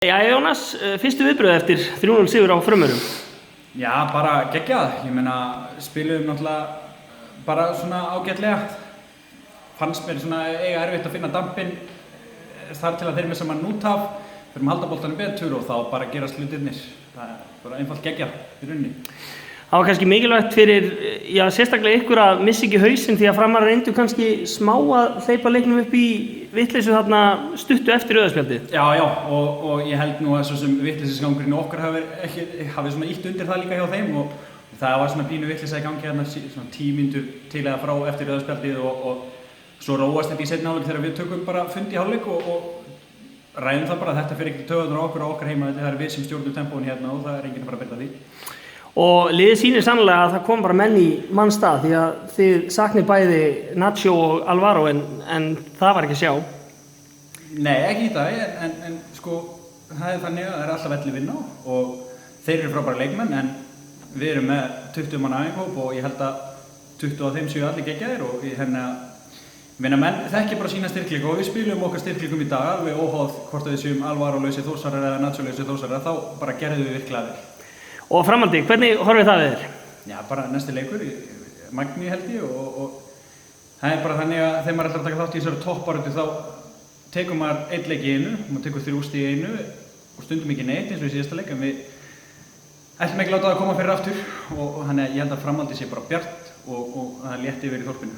Jæja Jónas, fyrstu viðbrögð eftir 3-0 sigur á Frömmurum? Já, bara geggjað. Ég meina, spiluðum náttúrulega bara svona ágætlega. Fannst mér svona eiga erfitt að finna dampinn þar til að þeir missa mann út af. Fyrir að halda boltanum betur og þá bara gerast hlutirnir. Það er bara einfalt geggjað í rauninni. Það var kannski mikilvægt fyrir, já, sérstaklega ykkur að missa ekki hausinn því að Framarar reyndu kannski smá að hleypa leiknum upp í vitleysu þarna stuttu eftir rauðaspjaldið. Já, og ég held nú að svo sem vitleysisgangurinn okkar hafi svona ítt undir það líka hjá þeim og það var svona pínu vitleysa í gangi hérna svona 10 mínútur til eða frá eftir rauðaspjaldið og svo róast þetta í seinni hálfleik þegar við tökum bara fund í hálfleik og ræðum það bara að þetta fer ekki til töðunar okkur og okkar heima, þetta er við sem stjórnum tempóin hérna og það er enginn að fara að byrja því. Og liðið sýnir sannlega að það kom bara menn í mannstað því að þið saknið bæði Nacho og Alvaro en það var ekki að sjá. Nei, ekki í dag, en sko það er þannig að það er alltaf velli vinna og þeir eru frábæra leikmenn en við erum með 20 manna æfingahóp og ég held að 20 af þeim séu allir geggjaðir og ég meina menn þekki bara sína styrkleika og við spilum okkar styrkleikum í dag alveg óháð hvort við séum Alvaro-lausir Þórsarar eða Nacho-lausir Þórsarar þá bara gerðum við virkilega vel. Og framhaldi, hvernig horfið það við þér? Já, bara næsti leikur, Magni held ég og það er bara þannig að þegar maður ætlar að taka þátt í þessari toppbaráttu þá tekur maður einn leik í einu, maður tekur 3 stig í einu og stundum ekki neitt eins og í síðasta leik en við ætlum ekki láta það að koma fyrir aftur og þannig að ég held að framhaldið sé bara bjart og það er létt yfir í þorpinu.